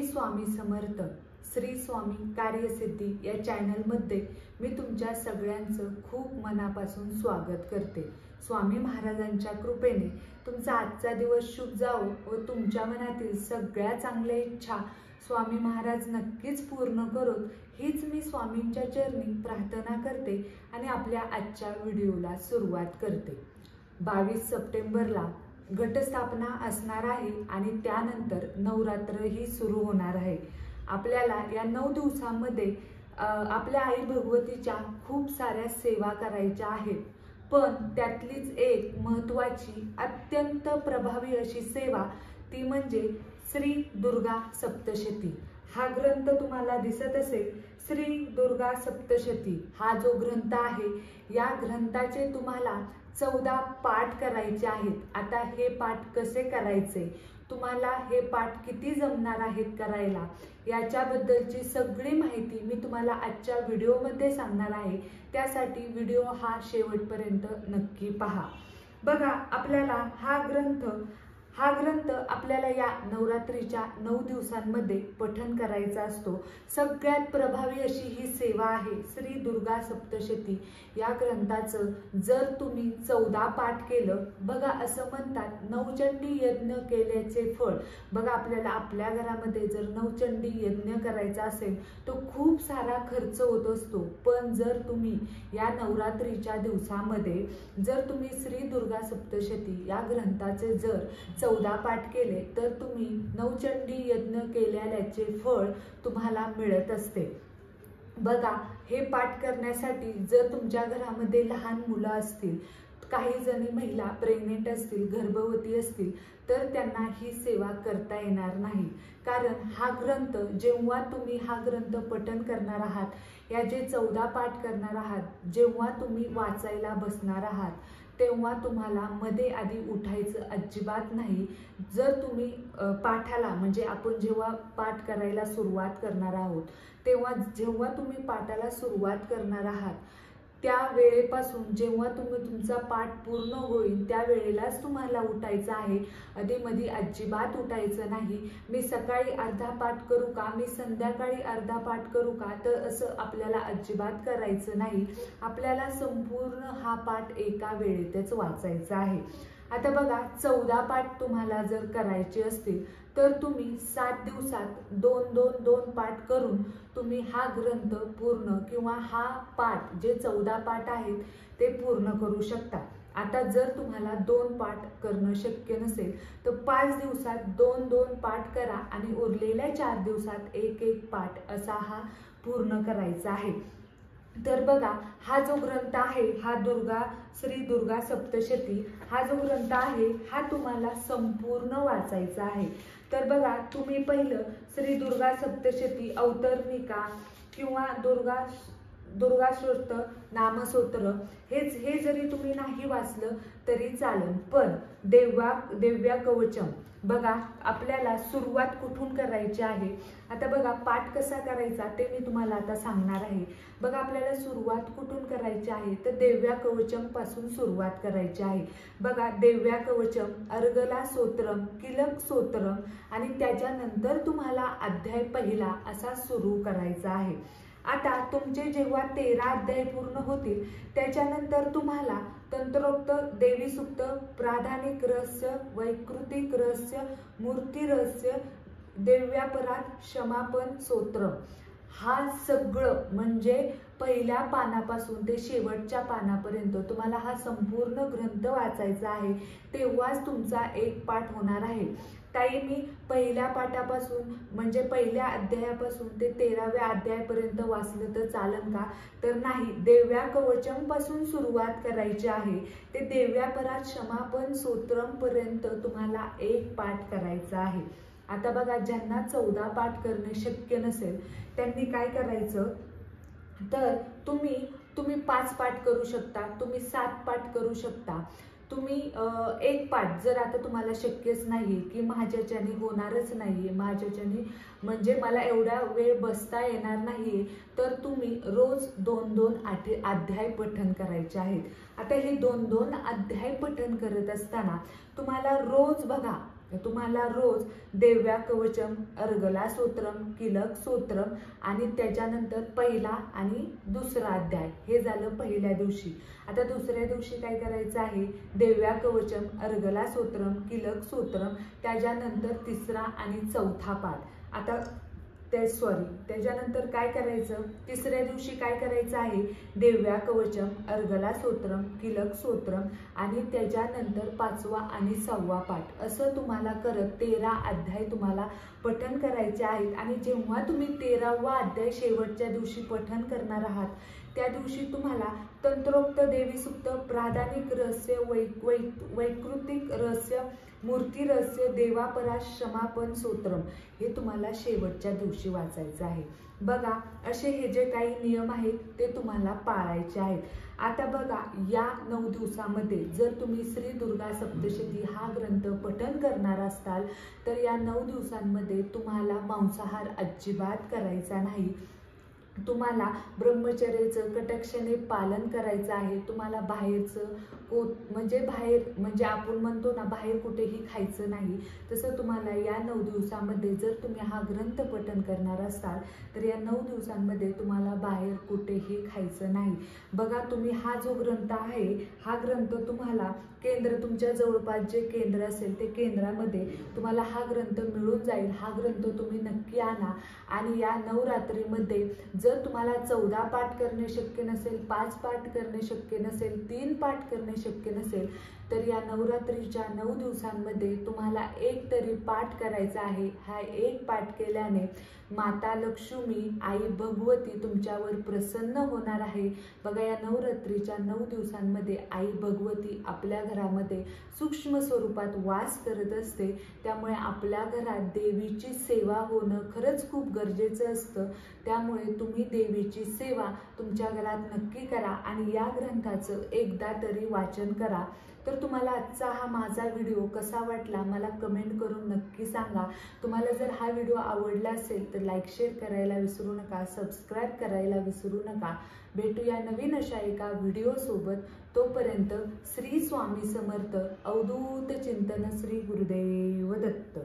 स्वामी समर्थ श्री स्वामी कार्यसिद्धी या चॅनलमध्ये मी तुमच्या सगळ्यांचं खूप मनापासून स्वागत करते। स्वामी महाराजांच्या कृपेने तुमचा आजचा दिवस शुभ जावो व तुमच्या मनातील सगळ्या चांगल्या इच्छा स्वामी महाराज नक्कीच पूर्ण करोत हीच मी स्वामींच्या चरणी प्रार्थना करते आणि आपल्या आजच्या व्हिडिओला सुरुवात करते। 22 सप्टेंबरला घटस्थापना असणार आहे आणि त्यानंतर नवरात्र ही सुरू होणार आहे। आपल्याला या 9 दिवसांमध्ये आपल्या आई भगवतीच्या खूप साऱ्या सेवा करायच्या आहेत, पण त्यातलीच एक महत्त्वाची अत्यंत प्रभावी अशी सेवा ती म्हणजे श्री दुर्गा सप्तशती। हा ग्रंथ तुम्हाला दिसत असेल, श्री दुर्गा सप्तशती हा जो ग्रंथ आहे या ग्रंथाचे तुम्हाला 14 पाठ करायचे आहेत। आता हे पाठ कसे करायचे, तुम्हाला हे पाठ किती जमणार आहेत करायला, याच्याबद्दलची सगळी माहिती मी तुम्हाला आजच्या व्हिडिओमध्ये सांगणार आहे। त्यासाठी व्हिडिओ हा शेवटपर्यंत नक्की पहा। बघा, आपल्याला हा ग्रंथ आपल्याला या नवरात्रीच्या 9 दिवसांमध्ये पठण करायचा असतो। सगळ्यात प्रभावी अशी ही सेवा आहे श्री दुर्गा सप्तशती या ग्रंथाचं जर तुम्ही 14 पाठ केलं, बघा असं म्हणतात नवचंडी यज्ञ केल्याचे फळ। बघा, आपल्याला आपल्या घरामध्ये जर नवचंडी यज्ञ करायचा असेल तो खूप सारा खर्च होत असतो, पण जर तुम्ही या नवरात्रीच्या दिवसामध्ये जर तुम्ही श्री दुर्गा सप्तशती या ग्रंथाचे जर 14 पाठ केले तर तुम्ही नवचंडी यज्ञ केल्याचे फळ तुम्हाला मिळत असते। बघा, हे पाठ करण्यासाठी जर तुमच्या घरामध्ये लहान मुलं असतील, काही जणी महिला प्रेग्नेंट असतील, गर्भवती असतील, तर त्यांना ही सेवा करता येणार नाही। कारण हा ग्रंथ जेव्हा तुम्ही हा ग्रंथ पठण करणार आहात, या जे 14 पाठ करणार आहात, जेव्हा तुम्ही वाचायला बसणार आहात तेव्हा तुम्हाला मध्ये आधी उठायचं अजिबात नाही। जर तुम्ही पाठाला म्हणजे आपण जेव्हा पाठ करायला सुरुवात करणार आहोत तेव्हा जेव्हा तुम्ही पाठाला सुरुवात करणार आहात त्या वेळेपासून जेव्हा तुमचा पाठ पूर्ण होईल त्या वेळेलाच तुम्हाला उठायचं आहे। अधेमध्ये अजिबात उठायचं नाही। मी सकाळी अर्धा पाठ करू का, मी संध्याकाळी अर्धा पाठ करू का, तर असं आपल्याला अजिबात करायचं नाही। आपल्याला संपूर्ण हा पाठ एका वेळेतच वाचायचा आहे। आता बघा, 14 पाठ तुम्हाला जर करायचे असतील तर तुम्ही 7 दिवसात 2 पाठ करून तुम्ही हा ग्रंथ पूर्ण किंवा हा पाठ जे 14 पाठ आहेत ते पूर्ण करू शकता। आता जर तुम्हाला 2 पाठ करणं शक्य नसेल तर 5 दिवसात 2 पाठ करा आणि उरलेल्या 4 दिवसात 1 पाठ असा हा पूर्ण करायचा आहे। तर बघा, हा जो ग्रंथ आहे हा श्री दुर्गा सप्तशती हा जो ग्रंथ आहे हा तुम्हाला संपूर्ण वाचायचा आहे। तर बघा, तुम्ही पहिलं श्री दुर्गा सप्तशती अवतरणिका किंवा दुर्गा स्तोत्र नामस्तोत्र हे जरी तुम्ही नाही वाचलं तरी चालेल, पण दिव्या कवचम बघा आपल्याला सुरुवात कुठून करायची आहे। आता बघा, पाठ कसा करायचा ते मी तुम्हाला आता सांगणार आहे। बघा, आपल्याला सुरुवात कुठून करायची आहे तर दिव्या कवचम पासून सुरुवात करायची आहे। बघा, दिव्या कवचम अर्गला स्तोत्रम किलक स्तोत्रम आणि त्याच्यानंतर तुम्हाला अध्याय पहिला असा सुरू करायचा आहे। आता तुमचे जेव्हा 13 अध्याय पूर्ण होतील त्याच्यानंतर तुम्हाला तंत्रोक्त देवी सूक्त, प्राधानिक रहस्य, वैकृतिक रहस्य, मूर्ती रहस्य, दिव्यापराध, क्षमापन स्तोत्र हा सगळं म्हणजे पहिल्या पानापासून ते शेवटच्या पानापर्यंत तुम्हाला हा संपूर्ण ग्रंथ वाचायचा आहे, तेव्हाच तुमचा 1 पाठ होणार आहे। ताई, मी पहिल्या पाठापासून म्हणजे पहिल्या अध्यायापासून ते 13व्या अध्यायापर्यंत वाचलं तर चालेल का, तर नाही, दिव्या कवचम पासून सुरुवात करायची आहे। ते दिव्यापराध क्षमापन स्तोत्रम पर्यंत तुम्हाला 1 पाठ करायचा आहे। आता बघा, ज्यांना 14 पाठ करणे शक्य नसेल त्यांनी काय करायचं, तर तुम्ही 5 पाठ करू शकता, तुम्ही 7 पाठ करू शकता, तुम्ही 1 पाठ जर आता तुम्हाला शक्यच नाहीये की माझ्याच्याने होणारच नाहीये, माझ्याच्याने म्हणजे मला एवढा वेळ बसता येणार नाहीये, तर तुम्ही रोज 2 अध्याय पठण करायचे आहेत। आता हे 2 अध्याय पठण करत असताना तुम्हाला रोज बघा, तुम्हाला रोज देव्या कवचम, अर्गला स्तोत्रम, कीलक स्तोत्रम आणि त्याच्यानंतर पहिला आणि दुसरा अध्याय हे झालं पहिल्या दिवशी। आता दुसऱ्या दिवशी काय करायचं आहे, देव्या कवचम, अर्गला स्तोत्रम, कीलक स्तोत्रम, त्याच्यानंतर तिसरा आणि चौथा पाठ। आता त्याच्यानंतर काय करायचं, तिसऱ्या दिवशी काय करायचं आहे, देव्या कवचम, अर्गला स्तोत्रम, कीलक स्तोत्रम आणि त्याच्यानंतर पाचवा आणि सहावा पाठ। असं तुम्हाला करत 13 अध्याय तुम्हाला पठण करायचे आहेत। आणि जेव्हा तुम्ही 13वा अध्याय शेवटच्या दिवशी पठण करणार आहात त्या दिवशी तुम्हाला तंत्रोक्त देवी सुक्त, प्राधानिक रहस्य, वैकृतिक रहस्य, मूर्ती रहस्य, देवापरा क्षमापन स्तोत्रम हे तुम्हाला शेवटच्या दिवशी वाचायचं आहे। बघा, असे हे जे काही नियम आहेत ते तुम्हाला पाळायचे आहेत। आता बघा, या 9 दिवसामध्ये जर तुम्ही श्री दुर्गा सप्तशती हा ग्रंथ पठण करणार असाल तर या 9 दिवसांमध्ये तुम्हाला मांसाहार अजिबात करायचा नाही। तुम्हाला ब्रह्मचर्याचं कटाक्षाने पालन करायचं आहे। तुम्हाला बाहेरचं म्हणजे आपण म्हणतो ना, बाहेर कुठेही खायचं नाही। तसं तुम्हाला या 9 दिवसामध्ये जर तुम्ही हा ग्रंथ पठण करणार असाल तर या 9 दिवसांमध्ये तुम्हाला बाहेर कुठेही खायचं नाही। बघा, तुम्ही हा जो ग्रंथ आहे हा ग्रंथ तुम्हाला तुमच्या जवळपास जे केंद्र असेल ते केंद्रामध्ये तुम्हाला हा ग्रंथ मिळून जाईल। हा ग्रंथ तुम्ही नक्की आणा आणि या नवरात्रीमध्ये जर तुम्हाला 14 पाठ करणे शक्य नसेल, 5 पाठ करणे शक्य नसेल, 3 पाठ करणे शक्य नसेल तर या नवरात्रीच्या 9 दिवसांमध्ये तुम्हाला एक तरी पाठ करायचा आहे। हा एक पाठ केल्याने माता लक्ष्मी, आई भगवती तुमच्यावर प्रसन्न होणार आहे। बघा, या नवरात्रीच्या 9 दिवसांमध्ये आई भगवती आपल्या घरामध्ये सूक्ष्म स्वरूपात वास करत असते। त्यामुळे आपल्या घरात देवीची सेवा होणं खरंच खूप गरजेचं असतं। त्यामुळे तुम्ही देवीची सेवा तुमच्या घरात नक्की करा आणि या ग्रंथाचं एकदा तरी वाचन करा। तर तुम्हाला आजचा हा माझा व्हिडिओ कसा वाटला मला कमेंट करून नक्की सांगा। तुम्हाला जर हा व्हिडिओ आवडला असेल तर लाईक शेअर करायला विसरू नका, सबस्क्राईब करायला विसरू नका। भेटूया नवीन अशा एका व्हिडिओ सोबत। तोपर्यंत श्री स्वामी समर्थ, अवधूत चिंतन, श्री गुरुदेव दत्त।